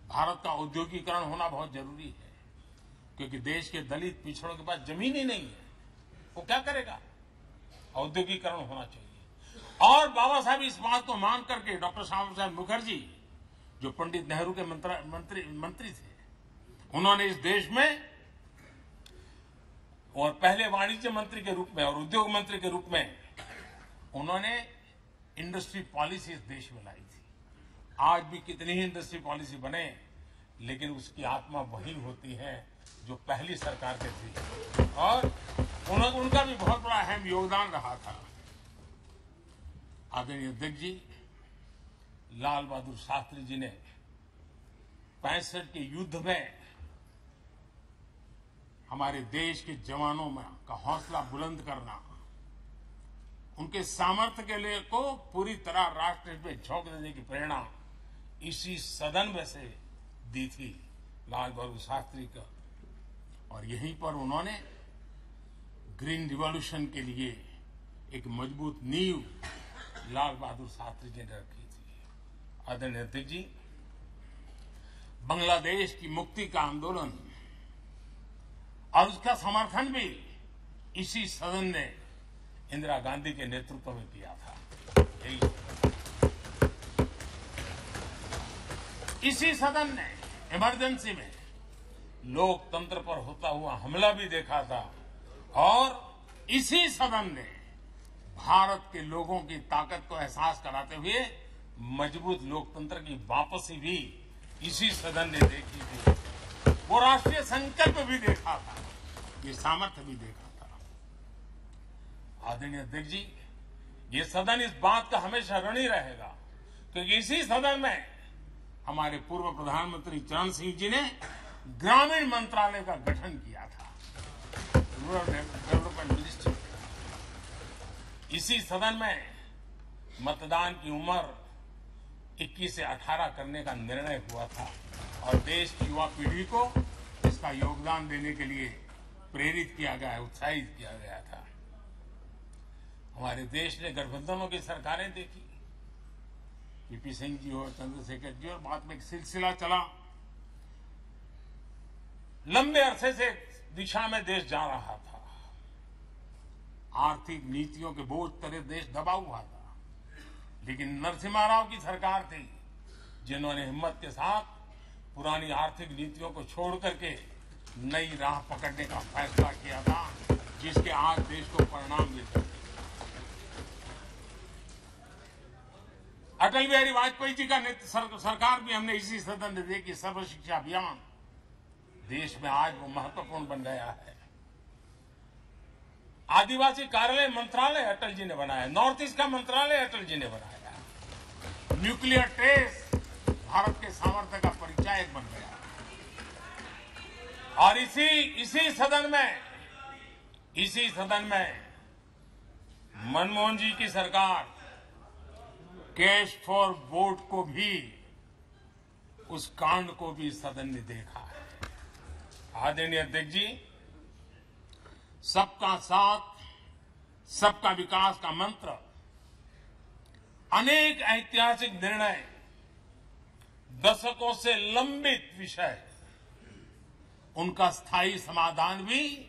भारत का औद्योगिकरण होना बहुत जरूरी है, क्योंकि देश के दलित पिछड़ों के पास जमीन ही नहीं है, वो क्या करेगा? औद्योगिकरण होना चाहिए। और बाबा साहब इस बात को मान करके डॉक्टर श्यामा प्रसाद मुखर्जी, जो पंडित नेहरू के मंत्री थे, उन्होंने इस देश में और पहले वाणिज्य मंत्री के रूप में और उद्योग मंत्री के रूप में उन्होंने इंडस्ट्री पॉलिसी इस देश में लाई थी। आज भी कितनी ही इंडस्ट्री पॉलिसी बने, लेकिन उसकी आत्मा वही होती है जो पहली सरकार के थी और उनका भी बहुत बड़ा अहम योगदान रहा था। आदरणीय अध्यक्ष जी, लाल बहादुर शास्त्री जी ने 65 के युद्ध में हमारे देश के जवानों में का हौसला बुलंद करना, उनके सामर्थ्य के लिए को पूरी तरह राष्ट्र में झोंक देने की प्रेरणा इसी सदन में से दी थी लाल बहादुर शास्त्री का। और यहीं पर उन्होंने ग्रीन रिवॉल्यूशन के लिए एक मजबूत नींव लाल बहादुर शास्त्री जी ने रखी थी। आदरणीय अध्यक्ष जी, बांग्लादेश की मुक्ति का आंदोलन और उसका समर्थन भी इसी सदन ने इंदिरा गांधी के नेतृत्व में किया था। इसी सदन ने इमरजेंसी में लोकतंत्र पर होता हुआ हमला भी देखा था और इसी सदन ने भारत के लोगों की ताकत को एहसास कराते हुए मजबूत लोकतंत्र की वापसी भी इसी सदन ने देखी थी। वो राष्ट्रीय संकल्प भी देखा था, ये सामर्थ्य भी देखा था। आदरणीय अध्यक्ष जी, ये सदन इस बात का हमेशा ऋणी रहेगा क्योंकि इसी सदन में हमारे पूर्व प्रधानमंत्री चरण सिंह जी ने ग्रामीण मंत्रालय का गठन किया था, रूरल डेवलपमेंट मिनिस्ट्री। इसी सदन में मतदान की उम्र 21 से 18 करने का निर्णय हुआ था और देश की युवा पीढ़ी को इसका योगदान देने के लिए प्रेरित किया गया, उत्साहित किया गया था। हमारे देश ने गठबंधनों की सरकारें देखी, पीपी सिंह जी और चंद्रशेखर जी, और बाद में एक सिलसिला चला। लंबे अरसे से दिशा में देश जा रहा था, आर्थिक नीतियों के बोझ तले देश दबा हुआ था, लेकिन नरसिम्हा राव की सरकार थी जिन्होंने हिम्मत के साथ पुरानी आर्थिक नीतियों को छोड़ करके नई राह पकड़ने का फैसला किया था, जिसके आज देश को परिणाम मिलते हैं। अटल बिहारी वाजपेयी जी का सरकार भी हमने इसी सदन में देखी। सर्व शिक्षा अभियान देश में आज वो महत्वपूर्ण बन गया है। आदिवासी कार्यालय मंत्रालय अटल जी ने बनाया, नॉर्थ ईस्ट का मंत्रालय अटल जी ने बनाया। न्यूक्लियर टेस्ट भारत के सामर्थ्य का परिचायक बन गया। और इसी सदन में मनमोहन जी की सरकार कैश फॉर वोट को भी, उस कांड को भी सदन ने देखा है। आदरणीय अध्यक्ष जी, सबका साथ सबका विकास का मंत्र, अनेक ऐतिहासिक निर्णय, दशकों से लंबित विषय, उनका स्थायी समाधान भी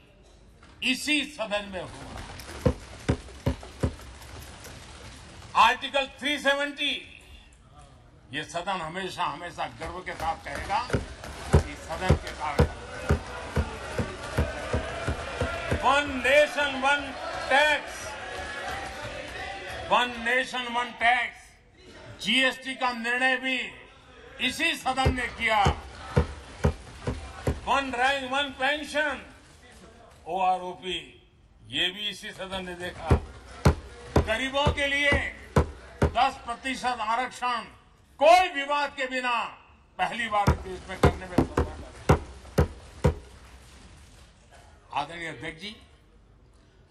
इसी सदन में हुआ। आर्टिकल 370, ये सदन हमेशा हमेशा गर्व के साथ कहेगा कि सदन के कारण one nation one tax, one nation one tax, GST का निर्णय भी इसी सदन ने किया। One rank one pension, OROP, ये भी इसी सदन ने देखा। गरीबों के लिए 10% आरक्षण कोई विवाद के बिना पहली बार देश में करने में सफल है। आदरणीय अध्यक्ष जी,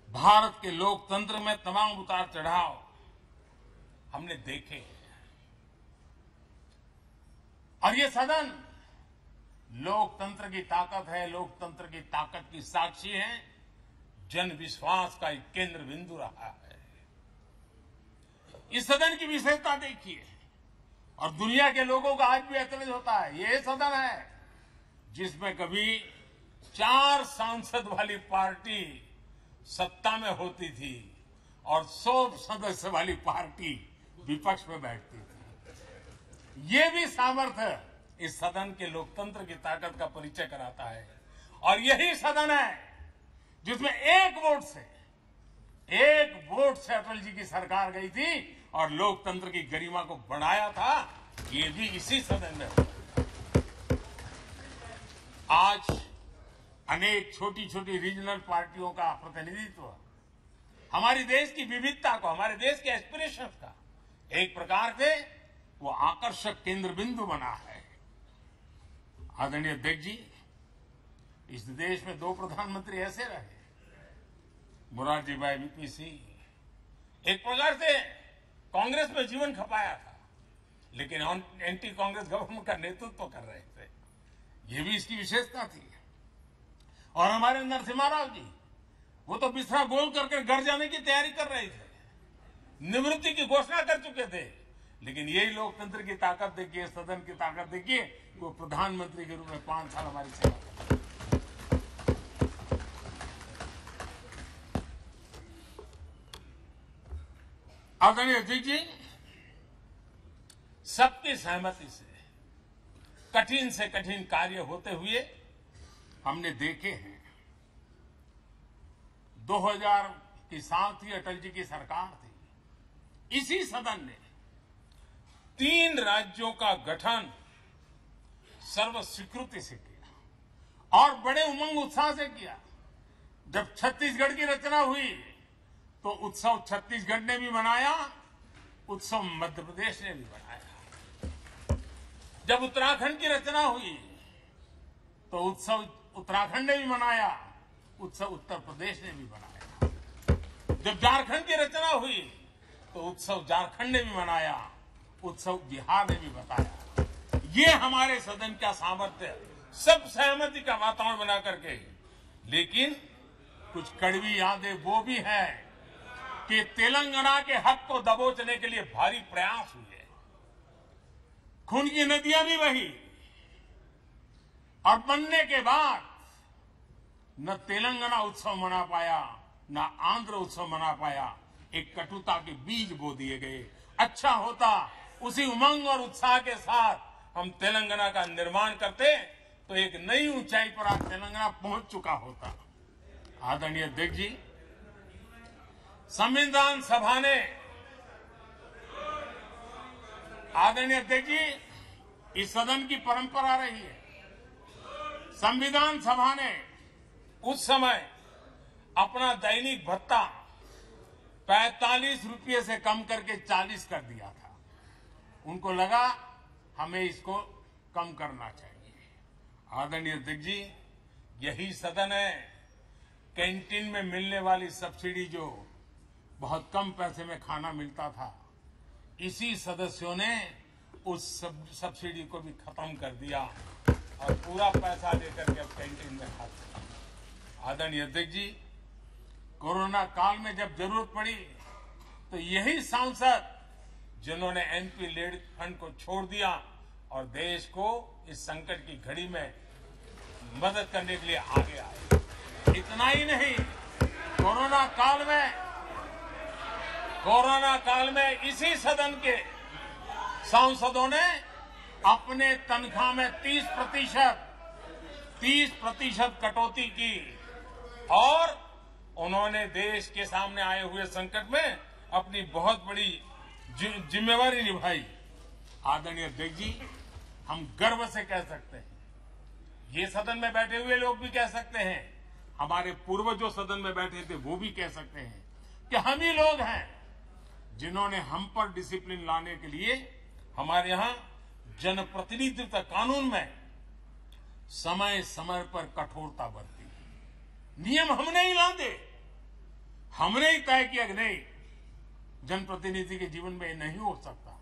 भारत के लोकतंत्र में तमाम उतार चढ़ाव हमने देखे और ये सदन लोकतंत्र की ताकत है, लोकतंत्र की ताकत की साक्षी है, जन विश्वास का एक केंद्र बिंदु रहा है। इस सदन की विशेषता देखिए और दुनिया के लोगों का आज भी ऐतराज होता है। ये सदन है जिसमें कभी 4 सांसद वाली पार्टी सत्ता में होती थी और 100 सदस्य वाली पार्टी विपक्ष में बैठती थी। ये भी सामर्थ्य इस सदन के लोकतंत्र की ताकत का परिचय कराता है। और यही सदन है जिसमें एक वोट से अटल जी की सरकार गई थी और लोकतंत्र की गरिमा को बढ़ाया था। ये भी इसी सदन में हुआ। आज अनेक छोटी छोटी रीजनल पार्टियों का प्रतिनिधित्व हमारे देश की विविधता को, हमारे देश के एस्पिरेशंस का एक प्रकार से वो आकर्षक केंद्र बिंदु बना है। आदरणीय अध्यक्ष जी, इस देश में 2 प्रधानमंत्री ऐसे रहे, मोरारजी भाई, वीपी सिंह। एक प्रकार से कांग्रेस में जीवन खपाया था, लेकिन एंटी कांग्रेस गवर्नमेंट का नेतृत्व कर रहे थे। ये भी इसकी विशेषता थी। और हमारे नरसिम्हा राव जी, वो तो बिस्तरा गोल करके घर जाने की तैयारी कर रहे थे, निवृत्ति की घोषणा कर चुके थे। लेकिन यही लोकतंत्र की ताकत देखिए, सदन की ताकत देखिए, वो प्रधानमंत्री के रूप में 5 साल हमारी सेवा कर। आदरणीय अध्यक्ष जी, सबकी सहमति से कठिन से कठिन कार्य होते हुए हमने देखे हैं। 2000 की साल थी, अटल जी की सरकार थी। इसी सदन ने 3 राज्यों का गठन सर्व स्वीकृति से किया और बड़े उमंग उत्साह से किया। जब छत्तीसगढ़ की रचना हुई तो उत्सव छत्तीसगढ़ ने भी मनाया, उत्सव मध्य प्रदेश ने भी मनाया। जब उत्तराखंड की रचना हुई तो उत्सव उत्तराखंड ने भी मनाया, उत्सव उत्तर प्रदेश ने भी मनाया। जब झारखंड की रचना हुई तो उत्सव झारखंड ने भी मनाया, उत्सव बिहार ने भी बताया। ये हमारे सदन का सामर्थ्य, सब सहमति का वातावरण बना करके। लेकिन कुछ कड़वी यादें वो भी है कि तेलंगाना के हक को दबोचने के लिए भारी प्रयास हुए, खून की नदियां भी बही और बनने के बाद न तेलंगाना उत्सव मना पाया, न आंध्र उत्सव मना पाया। एक कटुता के बीज बो दिए गए। अच्छा होता उसी उमंग और उत्साह के साथ हम तेलंगाना का निर्माण करते तो एक नई ऊंचाई पर आज तेलंगाना पहुंच चुका होता। आदरणीय अध्यक्ष जी, संविधान सभा ने, आदरणीय अध्यक्ष जी, इस सदन की परंपरा रही है। संविधान सभा ने उस समय अपना दैनिक भत्ता 45 रुपये से कम करके 40 कर दिया था। उनको लगा हमें इसको कम करना चाहिए। आदरणीय अध्यक्ष जी, यही सदन है कैंटीन में मिलने वाली सब्सिडी, जो बहुत कम पैसे में खाना मिलता था, इसी सदस्यों ने उस सब्सिडी को भी खत्म कर दिया और पूरा पैसा लेकर के अब कैंटीन में खाते हैं। आदरणीय अध्यक्ष जी, कोरोना काल में जब जरूरत पड़ी तो यही सांसद जिन्होंने एनपी लेड फंड को छोड़ दिया और देश को इस संकट की घड़ी में मदद करने के लिए आगे आए। इतना ही नहीं, कोरोना काल में इसी सदन के सांसदों ने अपने तनख्वाह में 30% कटौती की और उन्होंने देश के सामने आए हुए संकट में अपनी बहुत बड़ी जिम्मेवारी निभाई। आदरणीय अध्यक्ष जी, हम गर्व से कह सकते हैं, ये सदन में बैठे हुए लोग भी कह सकते हैं, हमारे पूर्वज जो सदन में बैठे थे वो भी कह सकते हैं कि हम ही लोग हैं जिन्होंने हम पर डिसिप्लिन लाने के लिए हमारे यहां जनप्रतिनिधित्व कानून में समय समय पर कठोरता बरती। नियम हमने ही लादे, हमने ही तय किया कि नहीं, जनप्रतिनिधि के जीवन में ये नहीं हो सकता।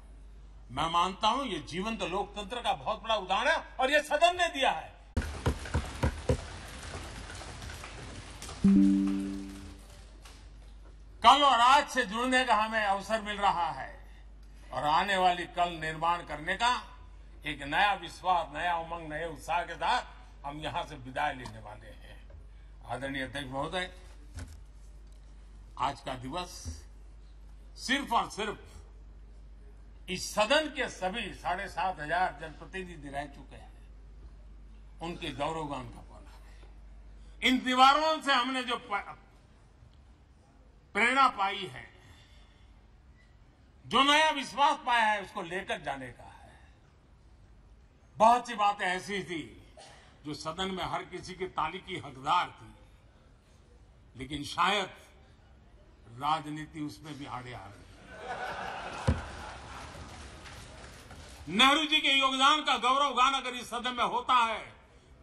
मैं मानता हूं ये जीवंत लोकतंत्र का बहुत बड़ा उदाहरण है और ये सदन ने दिया है। कल और आज से जुड़ने का हमें अवसर मिल रहा है और आने वाली कल निर्माण करने का एक नया विश्वास, नया उमंग, नए उत्साह के साथ हम यहां से विदाई लेने वाले हैं। आदरणीय अध्यक्ष महोदय, आज का दिवस सिर्फ और सिर्फ इस सदन के सभी 7,500 जनप्रतिनिधि रह चुके हैं, उनके गौरवगान का पल है। इन दीवारों से हमने जो प्रेरणा पाई है, जो नया विश्वास पाया है, उसको लेकर जाने का है। बहुत सी बातें ऐसी थी जो सदन में हर किसी की ताली की हकदार थी, लेकिन शायद राजनीति उसमें भी आड़े आ गई। नेहरू जी के योगदान का गौरवगान अगर इस सदन में होता है,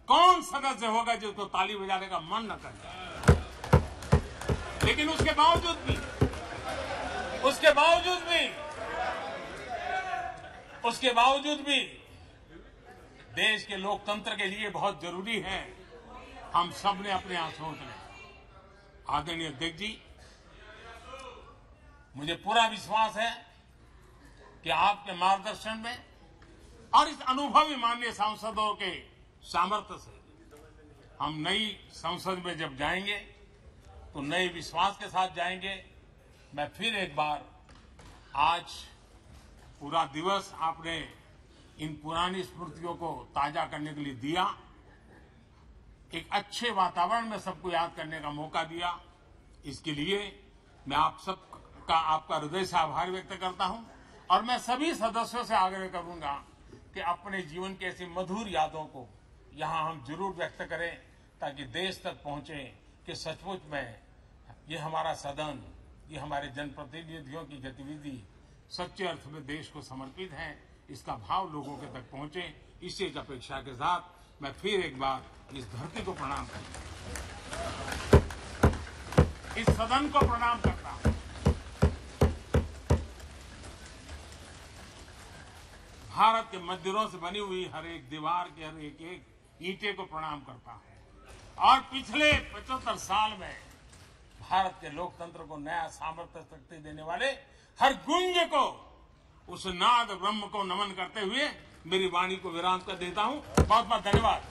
कौन सदस्य होगा जिसको ताली बजाने का मन न करे। लेकिन उसके बावजूद भी देश के लोकतंत्र के लिए बहुत जरूरी है हम सब ने अपने यहां सोच लें। आदरणीय अध्यक्ष जी, मुझे पूरा विश्वास है कि आपके मार्गदर्शन में और इस अनुभवी माननीय सांसदों के सामर्थ्य से हम नई संसद में जब जाएंगे तो नए विश्वास के साथ जाएंगे। मैं फिर एक बार आज पूरा दिवस आपने इन पुरानी स्मृतियों को ताजा करने के लिए दिया, एक अच्छे वातावरण में सबको याद करने का मौका दिया। इसके लिए मैं आप सबका आपका हृदय से आभार व्यक्त करता हूं और मैं सभी सदस्यों से आग्रह करूंगा कि अपने जीवन की ऐसी मधुर यादों को यहां हम जरूर व्यक्त करें ताकि देश तक पहुंचे कि सचमुच में ये हमारा सदन, ये हमारे जनप्रतिनिधियों की गतिविधि सच्चे अर्थ में देश को समर्पित है, इसका भाव लोगों के तक पहुंचे। इसी एक अपेक्षा के साथ मैं फिर एक बार इस धरती को प्रणाम करता हूं, इस सदन को प्रणाम करता हूं। भारत के मंदिरों से बनी हुई हर एक दीवार के हर एक ईंटे को प्रणाम करता हूं और पिछले 75 साल में भारत के लोकतंत्र को नया सामर्थ्य शक्ति देने वाले हर गुंज को, उस नाद ब्रह्म को नमन करते हुए मेरी वाणी को विराम कर देता हूं। बहुत बहुत धन्यवाद।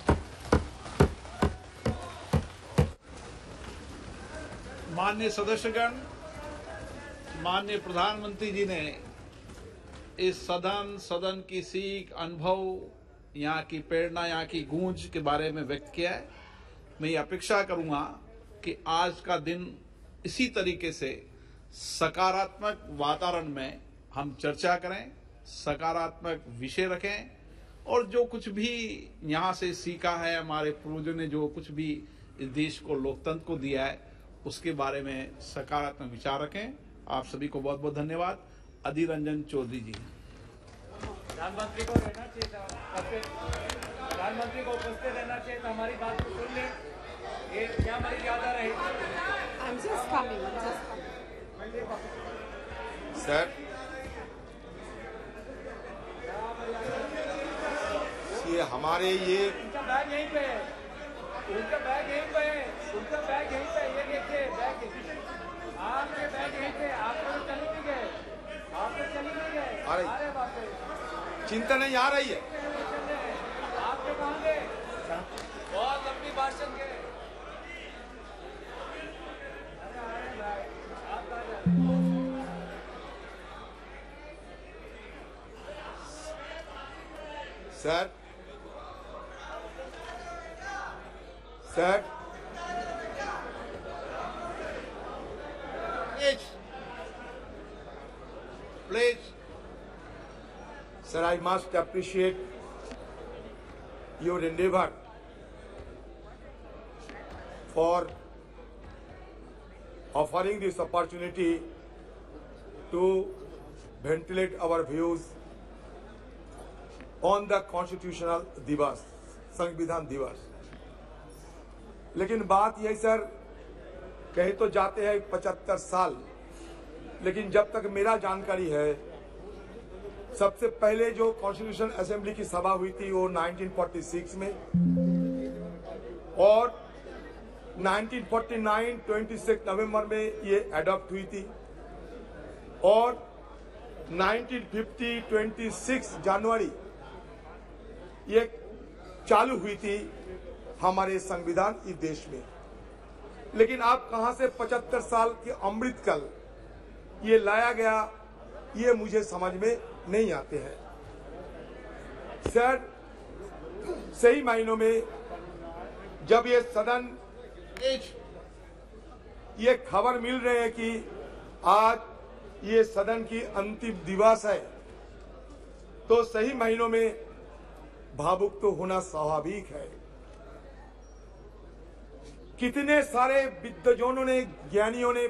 माननीय सदस्यगण, माननीय प्रधानमंत्री जी ने इस सदन की सीख, अनुभव, यहाँ की प्रेरणा, यहाँ की गूंज के बारे में व्यक्त किया है। मैं ये अपेक्षा करूंगा कि आज का दिन इसी तरीके से सकारात्मक वातावरण में हम चर्चा करें, सकारात्मक विषय रखें और जो कुछ भी यहाँ से सीखा है, हमारे पूर्वजों ने जो कुछ भी इस देश को, लोकतंत्र को दिया है, उसके बारे में सकारात्मक विचार रखें। आप सभी को बहुत बहुत धन्यवाद। अधीर रंजन चौधरी जी। प्रधानमंत्री को रहना चाहिए था, प्रधानमंत्री को उपस्थित रहना चाहिए था, हमारी बात को सुन लें। ये क्या हमारी ज्यादा रही? I'm just coming, just coming. Sir, ये हमारे ये उनका बैग यहीं पे है, उनका बैग यहीं पे है, उनका बैग यहीं पे है, ये देखिए बैग, आपके बैग यहीं पे, आप तो चली नहीं गए, आप तो चली नहीं गए, आ रहे वापस। चिंता नहीं आ रही है, आपके कहाँ गए? बहुत लंबी भाषण के। Sir, sir, please, sir, I must appreciate your endeavor for offering this opportunity to ventilate our views on the constitutional दिवस, संविधान दिवस। लेकिन बात यही सर, कहे तो जाते हैं 75 साल, लेकिन जब तक मेरा जानकारी है, सबसे पहले जो कॉन्स्टिट्यूशन असेंबली की सभा हुई थी वो 1946 में, और 1949 26 नवंबर में ये अडॉप्ट हुई थी, और 1950 26 जनवरी ये चालू हुई थी हमारे संविधान इस देश में। लेकिन आप कहां से 75 साल के अमृतकाल ये लाया गया, ये मुझे समझ में नहीं आते हैं सर। सही मायनों में जब ये सदन ये खबर मिल रही है कि आज ये सदन की अंतिम दिवस है, तो सही मायनों में भावुक तो होना स्वाभाविक है। कितने सारे विद्वजनों ने, ज्ञानियों ने